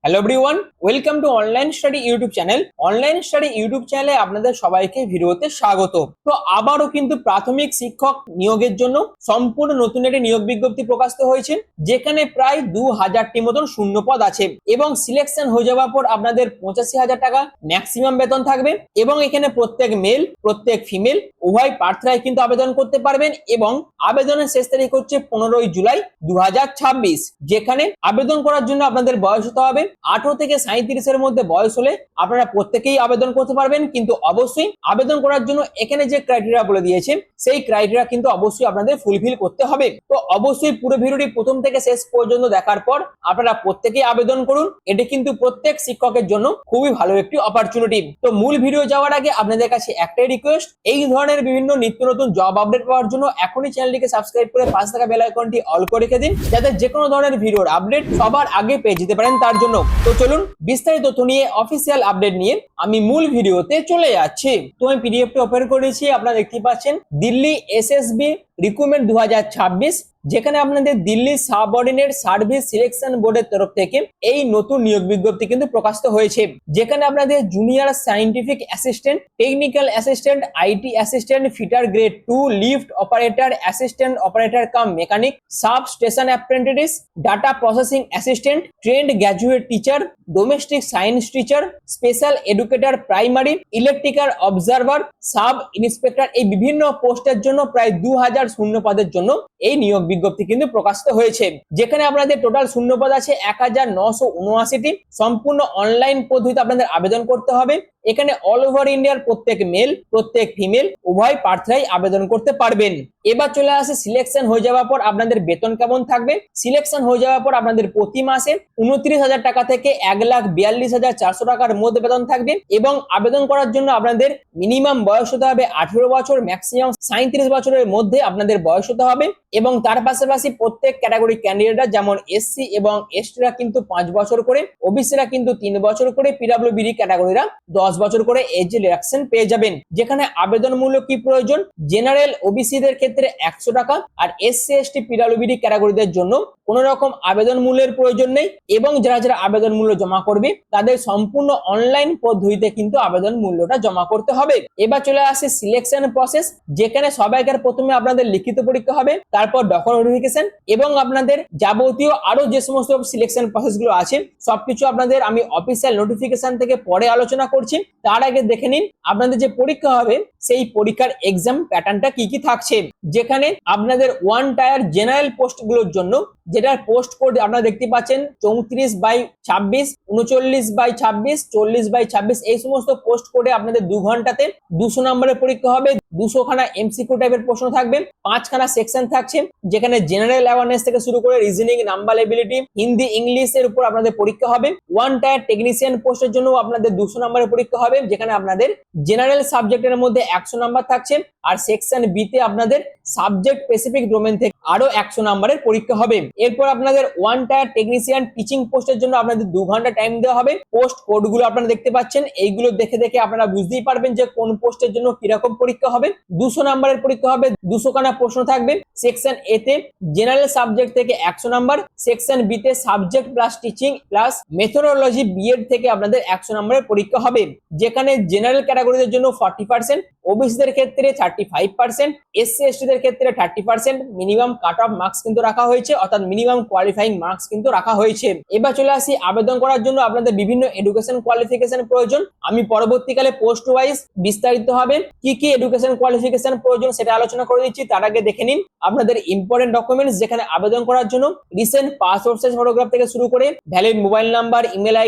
Hello everyone, welcome to online study YouTube channel. Online study YouTube চ্যানেলে আপনাদের সবাইকে ভিডিওতে স্বাগত। তো আবারও কিন্তু প্রাথমিক শিক্ষক নিয়োগের জন্য সম্পূর্ণ নতুন একটি নিয়োগ বিজ্ঞপ্তি প্রকাশিত হয়েছে, যেখানে প্রায় 2000টি মতন শূন্য পদ আছে এবং সিলেকশন হয়ে যাওয়ার পর আপনাদের 85,000 টাকা ম্যাক্সিমাম বেতন থাকবে এবং এখানে প্রত্যেক মেল প্রত্যেক ফিমেল উভয় প্রার্থীরাই কিন্তু আবেদন করতে পারবেন এবং আবেদনের শেষ তারিখ হচ্ছে 15ই জুলাই 2026। যেখানে আবেদন করার জন্য আপনাদের বয়স হতে হবে 18 থেকে 37 মধ্যে বয়স হলে আপনারা প্রত্যেকেই আবেদন করতে পারবেন, কিন্তু অবশ্যই আবেদন করার জন্য এখানে যে ক্রাইটেরিয়া বলে দিয়েছে সেই ক্রাইটেরিয়া কিন্তু অবশ্যই আপনাদের ফুলফিল করতে হবে। তো অবশ্যই পুরো ভিডিওটি প্রথম থেকে শেষ পর্যন্ত দেখার পর আপনারা প্রত্যেকেই আবেদন করুন। এটি কিন্তু প্রত্যেক শিক্ষকের জন্য খুবই ভালো একটি অপরচুনিটি। তো মূল ভিডিও যাওয়ার আগে আপনাদের কাছে একটাই রিকোয়েস্ট, এই ধরনের বিভিন্ন নিত্য নতুন জব আপডেট পাওয়ার জন্য এখনই চ্যানেলটিকে সাবস্ক্রাইব করে পাশে থাকা বেল আইকনটি অল করে রেখে দিন, যাতে যে কোনো ধরনের ভিডিওর আপডেট সবার আগে পেয়ে যেতে পারেন তার জন্য। তো চলুন বিস্তারিত তথ্য নিয়ে অফিসিয়াল আপডেট নিয়ে আমি মূল ভিডিওতে চলে যাচ্ছি। তো আমি পিডিএফটি ওপেন করেছি, আপনারা দেখতে পাচ্ছেন দিল্লি এসএসবি রিক্রুটমেন্ট 2026, যেখানে আপনাদের দিল্লি সাবঅর্ডিনেট সার্ভিস সিলেকশন বোর্ডের তরফ থেকে এই নতুন নিয়োগ বিজ্ঞপ্তি কিন্তু প্রকাশিত হয়েছে, যেখানে আপনাদের junior scientific assistant, technical assistant, IT assistant, fitter grade 2, lift operator, assistant operator cum mechanic, substation apprentice, data processing assistant, trained graduate teacher, domestic science teacher, special educator primary, electrical observer, sub inspector, এই বিভিন্ন পোস্টের জন্য প্রায় 2000 শূন্য পদের জন্য এই নিয়োগ বিজ্ঞপ্তি কিন্তু প্রকাশিত হয়েছে, যেখানে আপনাদের টোটাল শূন্য পদ আছে 1979টি। সম্পূর্ণ অনলাইন পদ্ধতিতে আপনাদের আবেদন করতে হবে। এখানে অল ওভার ইন্ডিয়ার প্রত্যেক মেল প্রত্যেক ফিমেল উভয় প্রার্থীরাই আবেদন করতে পারবেন। এবার চলে আসে সিলেকশন হয়ে যাওয়ার পর আপনাদের বেতন কেমন থাকবে। সিলেকশন হয়ে যাওয়ার পর আপনাদের প্রতি মাসে 29,000 টাকা থেকে 1,42,400 টাকার মধ্যে বেতন থাকবে এবং আবেদন করার জন্য আপনাদের মিনিমাম বয়স হতে হবে 18 বছর, ম্যাক্সিমাম 37 বছরের মধ্যে আপনাদের বয়স হতে হবে এবং তার পাশাপাশি প্রত্যেক ক্যাটাগরি ক্যান্ডিডেটরা যেমন এসসি এবং এসটিরা কিন্তু 5 বছর করে, ওবিসিরা কিন্তু 3 বছর করে, পিডব্লিউবি ক্যাটাগরিরা 10 বছর করে এজ রিল্যাক্সেশন পেয়ে যাবেন। যেখানে আবেদন মূল্য কি প্রয়োজন, জেনারেল ওবিসিদের ক্ষেত্রে 100 টাকা আর এসসি এসটি পিডব্লিউবি ক্যাটাগরিদের জন্য কোনো রকম আবেদন মূল্যের প্রয়োজন নেই এবং যারা যারা আবেদন মূল্য জমা করবে তাদের সম্পূর্ণ অনলাইন পদ্ধতিতে কিন্তু আবেদন মূল্যটা জমা করতে হবে। এবার চলে আসে সিলেকশন প্রসেস, যেখানে সবাইকার প্রথমে আপনাদের লিখিত পরীক্ষা হবে, তারপর ডকুমেন্ট ভেরিফিকেশন এবং আপনাদের যাবতীয় আরো যে সমস্ত সিলেকশন প্রসেসগুলো আছে সবকিছু আপনাদের আমি অফিসিয়াল নোটিফিকেশন থেকে পরে আলোচনা করছি। তার আগে দেখে নিন আপনাদের যে পরীক্ষা হবে সেই পরীক্ষার এক্সাম প্যাটার্নটা কি কি থাকছে। যেখানে আপনাদের 1 টায়ার জেনারেল পোস্টগুলোর জন্য যেটার পোস্ট কোড আপনারা দেখতে পাচ্ছেন 34/26, 39/26, 40/26, এই সমস্ত পোস্ট কোডে আপনাদের 2 ঘন্টাতে 200 নম্বরের পরীক্ষা হবে। 200 খানা এমসিকিউ টাইপের প্রশ্ন থাকবে, 5 খানা সেকশন থাকছে, যেখানে জেনারেল অ্যাওয়ারনেস থেকে শুরু করে রিজনিং, নাম্বার এবিলিটি, হিন্দি, ইংলিশের উপর আপনাদের পরীক্ষা হবে। 1 টায়ার টেকনিশিয়ান পোস্টের জন্য আপনাদের 200 নম্বরের পরীক্ষা হবে, যেখানে আপনাদের জেনারেল সাবজেক্টের মধ্যে 100 নাম্বার থাকছে আর সেকশন বি তে আপনাদের সাবজেক্ট স্পেসিফিক ডোমেন থেকে আরো 100 নম্বরের পরীক্ষা হবে। এরপর আপনাদের 1 টায়ার টেকনিশিয়ান টিচিং পোস্টের জন্য আপনাদের 2 ঘন্টা টাইম দেওয়া হবে। পোস্ট কোডগুলো আপনারা দেখতে পাচ্ছেন, এইগুলো দেখে দেখে আপনারা বুঝতেই পারবেন যে কোন পোস্টের জন্য কিরকম পরীক্ষা হবে। 200 নম্বরের পরীক্ষা হবে, 200 খানা প্রশ্ন থাকবে। সেকশন এ তে জেনারেল সাবজেক্ট থেকে 100 নাম্বার, সেকশন বি তে subject plus teaching plus methodology BEd থেকে আপনাদের 100 নম্বরের পরীক্ষা হবে, যেখানে জেনারেল ক্যাটাগরিদের জন্য 40%, ওবিসিদের ক্ষেত্রে 35%, এসসি এসটিদের ক্ষেত্রে 30%। মিনিমাম কাট অফ মার্কস কিন্তু রাখা হয়েছে, অর্থাৎ মিনিমাম কোয়ালিফাইং মার্কস কিন্তু রাখা হয়েছে। এবার চলে আসি আবেদন করার জন্য আপনাদের বিভিন্ন এডুকেশন কোয়ালিফিকেশন প্রয়োজন। আমি পরবর্তীকালে পোস্ট ওয়াইজ বিস্তারিত হবে কি কি এডুকেশন কোয়ালিফিকেশন প্রয়োজন সেটা আলোচনা করে দিচ্ছি। তার আগে দেখে নিন আপনাদের ইম্পর্টেন্ট ডকুমেন্টস, যেখানে আবেদন করার জন্য রিসেন্ট পাসপোর্ট সাইজ ফটোগ্রাফ থেকে শুরু করে valid mobile number, email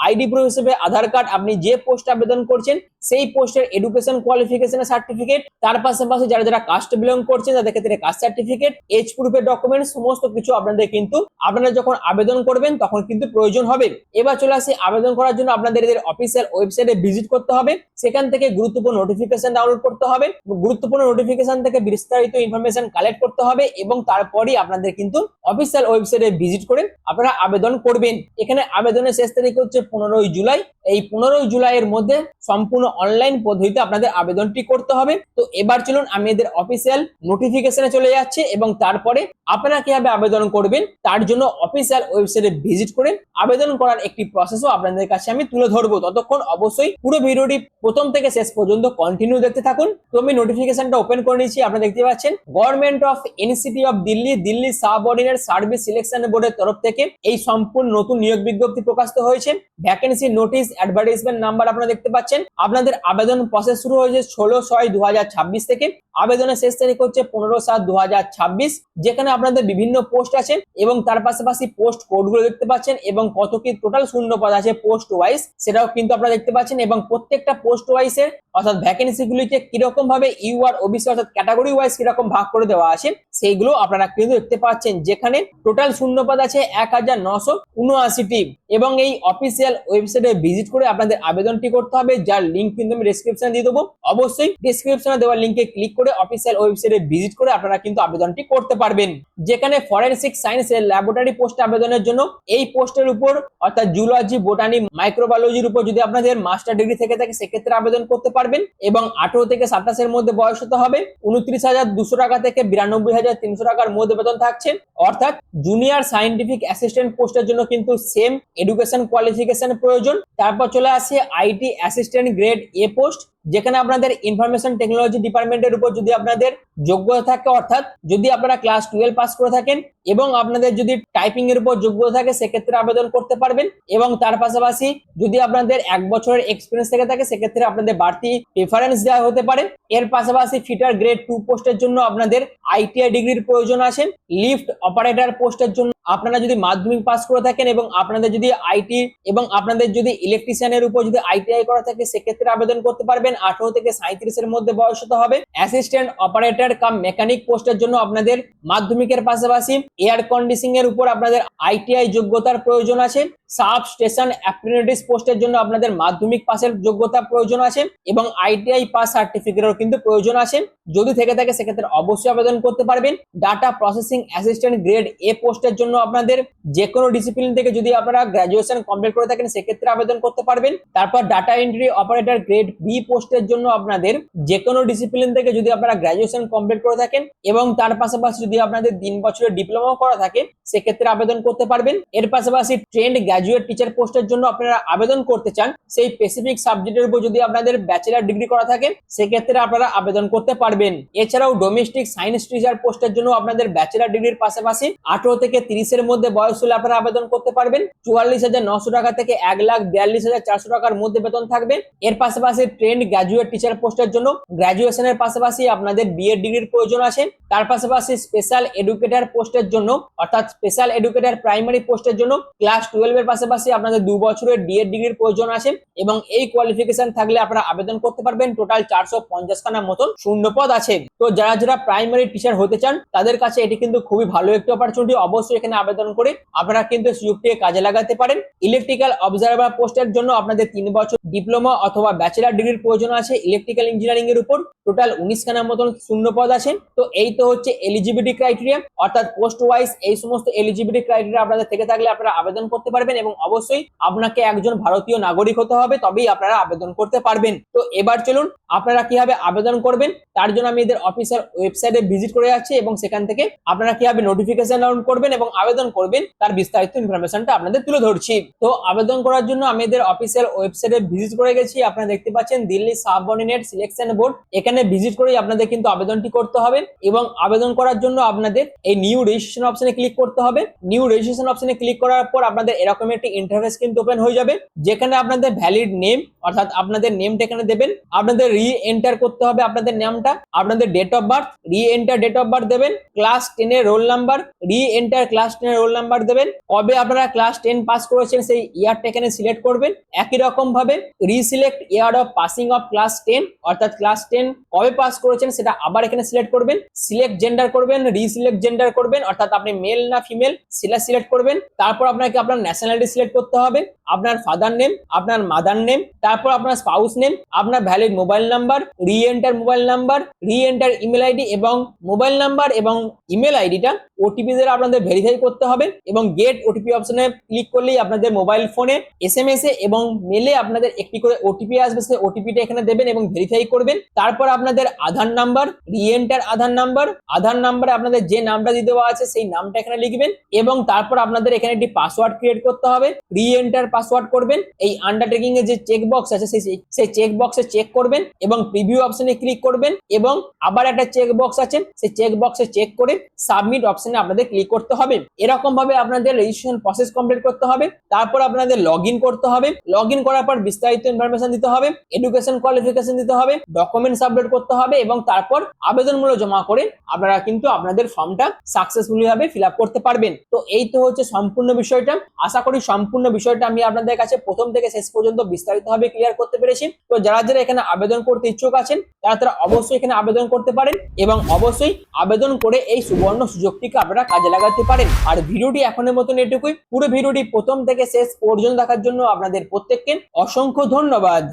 ID proof হিসেবে আধার কার্ড, আপনি যে পোস্টে আবেদন করছেন সেই পোস্টের এডুকেশন কোয়ালিফিকেশনের সার্টিফিকেট, তার পাশাপাশি যারা যারা কাস্ট বিলং করছেন তাদের ক্ষেত্রে কাস্ট সার্টিফিকেট, এজ প্রুফের ডকুমেন্ট, সমস্ত কিছু আপনাদের কিন্তু আপনারা যখন আবেদন করবেন তখন কিন্তু প্রয়োজন হবে। এবার চলে আসি আবেদন করার জন্য আপনাদের এদের অফিসিয়াল ওয়েবসাইটে ভিজিট করতে হবে, সেখান থেকে গুরুত্বপূর্ণ নোটিফিকেশন ডাউনলোড করতে হবে, গুরুত্বপূর্ণ নোটিফিকেশন থেকে বিস্তারিত ইনফরমেশন কালেক্ট করতে হবে এবং তারপরই আপনাদের কিন্তু অফিসিয়াল ওয়েবসাইটে ভিজিট করে আপনারা আবেদন করবেন। এখানে আবেদনের শেষ তারিখ হচ্ছে 15ই জুলাই। এই 15ই জুলাইয়ের মধ্যে সম্পূর্ণ অনলাইন পদ্ধতিতে আপনাদের আবেদনটি করতে হবে। তো এবার চলুন আমি এদের অফিসিয়াল নোটিফিকেশনে চলে যাচ্ছি এবং তারপরে আপনারা কিভাবে আবেদন করবেন তার জন্য অফিসিয়াল ওয়েবসাইটে ভিজিট করে আবেদন করার একটি প্রসেসও আপনাদের কাছে আমি তুলে ধরবো। ততক্ষণ অবশ্যই পুরো ভিডিওটি প্রথম থেকে শেষ পর্যন্ত কন্টিনিউ দেখতে থাকুন। তো আমি নোটিফিকেশনটা ওপেন করে নিয়েছি, আপনারা দেখতে পাচ্ছেন government of NCT of Delhi, Delhi subordinate service selection বোর্ডের তরফ থেকে এই সম্পূর্ণ নতুন নিয়োগ বিজ্ঞপ্তি প্রকাশিত হয়েছে। ভ্যাকেন্সি নোটিশ অ্যাডভার্টাইজমেন্ট নাম্বার আপনারা দেখতে পাচ্ছেন। আপনাদের আবেদন প্রসেস শুরু হয়েছে 16/6/2026 থেকে। আবেদনের শেষ তারিখ হচ্ছে 15/7/2026। যেখানে আপনাদের বিভিন্ন পোস্ট আছে এবং তার পাশাপাশি পোস্ট কোডগুলো দেখতে পাচ্ছেন এবং কত কি টোটাল শূন্য পদ আছে পোস্ট ওয়াইজ সেটাও কিন্তু আপনারা দেখতে পাচ্ছেন এবং প্রত্যেকটা পোস্ট ওয়াইজের অর্থাৎ ভ্যাকেন্সি গুলিকে কিরকম ভাবে ইউআর ওবিসি অর্থাৎ ক্যাটাগরি ওয়াইজ কিরকম ভাগ করে দেওয়া আছে সেইগুলো আপনারা কিন্তু দেখতে পাচ্ছেন। যেখানে টোটাল শূন্য পদ আছে 1979টি এবং এই অফিসিয়াল ওয়েবসাইটে ভিজিট করে আপনাদের আবেদনটি করতে হবে, যার লিংক কিন্তু আমি ডেসক্রিপশনে দিয়ে দেবো। অবশ্যই ডেসক্রিপশনে দেওয়া লিংকে ক্লিক করে অফিসিয়াল ওয়েবসাইটে ভিজিট করে আপনারা কিন্তু আবেদনটি করতে পারবেন। যেখানে ফরেনসিক সায়েন্সের ল্যাবরেটরি পোস্ট আবেদনের জন্য এই পোস্টের উপর অর্থাৎ জুলজি, বোটানি, মাইক্রোবায়োলজির উপর যদি আপনাদের মাস্টার ডিগ্রি থেকে থাকে সেক্ষেত্রে আবেদন করতে পারবেন এবং 18 থেকে 27 এর মধ্যে বয়স হতে হবে। 29,200 টাকা থেকে 92,300 টাকার মধ্যে বেতন থাকছে। অর্থাৎ জুনিয়র সায়েন্টিফিক অ্যাসিস্ট্যান্ট পোস্টের জন্য কিন্তু সেম এডুকেশন কোয়ালিফিকেশন প্রয়োজন। তারপর চলে আসে IT assistant grade A post, যেখানে আপনাদের ইনফরমেশন টেকনোলজি ডিপার্টমেন্টের উপর যদি আপনাদের যোগ্যতা থাকে অর্থাৎ যদি আপনারা ক্লাস 12 পাস করে থাকেন এবং আপনাদের যদি টাইপিং এর উপর যোগ্যতা থাকে সেক্ষেত্রে আবেদন করতে পারবেন এবং তার পাশাপাশি যদি আপনাদের 1 বছরের এক্সপিরিয়েন্স থেকে থাকে সেক্ষেত্রে আপনাদের বাড়তি প্রেফারেন্স দেওয়া হতে পারে। এর পাশাপাশি ফিটার গ্রেড 2 পোস্টের জন্য আপনাদের আইটিআই ডিগ্রির প্রয়োজন আছে। লিফট অপারেটর পোস্টের জন্য আপনারা যদি মাধ্যমিক পাস করে থাকেন এবং আপনাদের যদি আইটি এবং আপনাদের যদি ইলেকট্রিশিয়ানের উপর যদি আইটিআই করা থাকে সেক্ষেত্রে আবেদন করতে পারবেন। 18 থেকে 37 এর মধ্যে বয়স হতে হবে। অ্যাসিস্ট্যান্ট অপারেটর কাম মেকানিক পোস্টের জন্য আপনাদের মাধ্যমিকের পাশাপাশি এয়ার কন্ডিশনিং এর উপর আপনাদের আইটিআই যোগ্যতার প্রয়োজন আছে। সাব স্টেশন অ্যাপ্রেন্টিস পোস্টের জন্য আপনাদের মাধ্যমিক পাসের যোগ্যতা প্রয়োজন আছে এবং আইটিআই পাস সার্টিফিকেটেরও কিন্তু প্রয়োজন আছে। যদি থেকে থাকে সেক্ষেত্রে অবশ্যই আবেদন করতে পারবেন। Data processing assistant grade A পোস্টের জন্য আপনাদের যে কোনো ডিসিপ্লিন থেকে যদি আপনারা গ্র্যাজুয়েশন কমপ্লিট করে থাকেন সেক্ষেত্রে আবেদন করতে পারবেন। তারপর data entry operator grade B পোস্টের জন্য আপনাদের যে কোনো ডিসিপ্লিন থেকে যদি আপনারা গ্র্যাজুয়েশন কমপ্লিট করে থাকেন এবং তার পাশাপাশি যদি আপনাদের 3 বছরের ডিপ্লোমা করা থাকে সেক্ষেত্রে আবেদন করতে পারবেন। এর পাশাপাশি ট্রেন্ড গ্র্যাজুয়েট টিচার পোস্টের জন্য আপনারা আবেদন করতে চান সেই স্পেসিফিক সাবজেক্টের উপর যদি আপনাদের ব্যাচেলার ডিগ্রি করা থাকে সেক্ষেত্রে আপনারা আবেদন করতে পারবেন। এছাড়াও ডোমেস্টিক সায়েন্স টিচার পোস্টের জন্য আপনাদের ব্যাচেলার ডিগ্রির পাশাপাশি 18 থেকে 30 এর মধ্যে বয়স হলে আপনারা আবেদন করতে পারবেন। 44,900 টাকা থেকে 1,42,400 টাকার মধ্যে বেতন থাকবে। এর পাশাপাশি ট্রেন্ড গ্র্যাজুয়েট টিচার পোস্টের জন্য গ্র্যাজুয়েশনের পাশাপাশি আপনাদের বিএড ডিগ্রির প্রয়োজন আছে। তার পাশাপাশি স্পেশাল এডুকেটর পোস্টের জন্য অর্থাৎ স্পেশাল এডুকেটর প্রাইমারি পোস্টের জন্য ক্লাস 12 এর পাশাপাশি আপনাদের 2 বছরের ডিএড ডিগ্রির প্রয়োজন আছে এবং এই কোয়ালিফিকেশন থাকলে আপনারা আবেদন করতে পারবেন। টোটাল 450 খানা মতন শূন্য পদ আছে। তো যারা যারা প্রাইমারি টিচার হতে চান তাদের কাছে এটি কিন্তু খুবই ভালো একটি অপরচুনিটি। অবশ্যই এখানে আবেদন করে আপনারা কিন্তু সুযোগটিকে কাজে লাগাতে পারেন। ইলেকট্রিক্যাল অবজারভার পোস্টের জন্য আপনাদের 3 বছর ডিপ্লোমা অথবা ব্যাচেলার ডিগ্রির প্রয়োজন আছে ইলেকট্রিক্যাল ইঞ্জিনিয়ারিং এর উপর। টোটাল 19 খানার মতন শূন্য পদ আছে। তো এই তো হচ্ছে এলিজিবিলিটি ক্রাইটেরিয়া অর্থাৎ পোস্ট ওয়াইজ এই সমস্ত এলিজিবিলিটি ক্রাইটেরিয়া আপনাদের থেকে থাকলে আপনারা আবেদন করতে পারবেন এবং অবশ্যই আপনাকে একজন ভারতীয় নাগরিক হতে হবে তবেই আপনারা আবেদন করতে পারবেন। তো এবার চলুন আপনারা কিভাবে আবেদন করবেন তার জন্য আমি এদের অফিসিয়াল ওয়েবসাইটে ভিজিট করে যাচ্ছি এবং সেখান থেকে আপনারা কিভাবে নোটিফিকেশন ডাউনলোড করবেন এবং আবেদন করবেন তার বিস্তারিত ইনফরমেশনটা আপনাদের তুলে ধরছি। তো আবেদন করার জন্য আমি এদের অফিসিয়াল ওয়েবসাইটে ভিজিট করে গেছি। আপনারা দেখতে পাচ্ছেন দিল্লি সাবঅর্ডিনেট সিলেকশন বোর্ড। এখানে ভিজিট করে আপনাদের কিন্তু আবেদনটি করতে হবে এবং আবেদন করার জন্য আপনাদের এই নিউ রেজিস্ট্রেশন অপশনে ক্লিক করতে হবে। নিউ রেজিস্ট্রেশন অপশনে ক্লিক করার পর আপনাদের এরকম একটি ইন্টারফেস কিন্তু ওপেন হয়ে যাবে, যেখানে আপনাদের ভ্যালিড নেম অর্থাৎ আপনাদের নেমটা এখানে দেবেন। আপনাদের রি এন্টার করতে হবে আপনাদের নামটা, আপনাদের date of birth, re enter date of birth দেবেন, ক্লাস 10 এর roll number, re enter class 10 এর রোল নাম্বার দেবেন, কবে আপনারা ক্লাস 10 পাস করেছেন সেই ইয়ারটা এখানে সিলেক্ট করবেন। একই রকম ভাবে reselect year of passing of class 10 অর্থাৎ ক্লাস 10 কবে পাস করেছেন সেটা আবার এখানে সিলেক্ট করবেন। সিলেক্ট জেন্ডার করবেন, রিসিলেক্ট জেন্ডার করবেন অর্থাৎ আপনি মেল না ফিমেল সেটা সিলেক্ট করবেন। তারপর আপনাকে আপনার ন্যাশনালিটি সিলেক্ট করতে হবে। আপনার ফাদার নেম, আপনার মাদার নেম, তারপর আপনার স্পাউস নেম, আপনার valid mobile number, re-enter mobile number, re-enter email ID এবং মোবাইল নাম্বার এবং ইমেল আইডিটা ওটিপি দ্বারা আপনাদের ভেরিফাই করতে হবে এবং গেট ওটিপি অপশনে ক্লিক করলেই আপনাদের মোবাইল ফোনে এসএমএস এ এবং মেলে আপনাদের একটি করে ওটিপি আসবে, সেই ওটিপিটা এখানে দেবেন এবং ভেরিফাই করবেন। তারপর আপনাদের আধার নাম্বার, রি-এন্টার আধার নাম্বার, আধার নাম্বারে আপনাদের যে নামটা দিয়ে দেওয়া আছে সেই নামটা এখানে লিখবেন এবং তারপর আপনাদের এখানে একটি পাসওয়ার্ড ক্রিয়েট করতে হবে, রি-এন্টার পাসওয়ার্ড করবেন। এই আন্ডারটেকিং এর যে চেক বক্স আছে সেই চেক বক্সে চেক করবেন এবং প্রিভিউ অপশনে ক্লিক করবেন এবং আবার একটা চেক বক্স আছে সেই চেক বক্সে চেক করে সাবমিট অপশনে আপনাদের ক্লিক করতে হবে। এরকম ভাবে আপনাদের রেজিস্ট্রেশন প্রসেস কমপ্লিট করতে হবে। তারপর আপনাদের লগইন করতে হবে, লগইন করার পর বিস্তারিত ইনফরমেশন দিতে হবে, এডুকেশন কোয়ালিফিকেশন দিতে হবে, ডকুমেন্টস আপলোড করতে হবে এবং তারপর আবেদনমূলক জমা করে আপনারা কিন্তু আপনাদের ফর্মটা সাকসেসফুলি ভাবে ফিল আপ করতে পারবেন। তো এই তো হচ্ছে সম্পূর্ণ বিষয়টা। আশা করি সম্পূর্ণ বিষয়টা আমি আপনাদের কাছে প্রথম থেকে শেষ পর্যন্ত বিস্তারিতভাবে ক্লিয়ার করতে পেরেছি। তো যারা যারা এখানে আবেদন করতে ইচ্ছুক আছেন তারা অবশ্যই এখানে আবেদন করতে পারেন এবং অবশ্যই আবেদন করে এই সুবর্ণ সুযোগটিকে আপনারা কাজে লাগাতে পারেন। আর ভিডিওটি এখনের মতন এটুকুই। পুরো ভিডিওটি প্রথম থেকে শেষ পর্যন্ত দেখার জন্য আপনাদের প্রত্যেককে অসংখ্য ধন্যবাদ।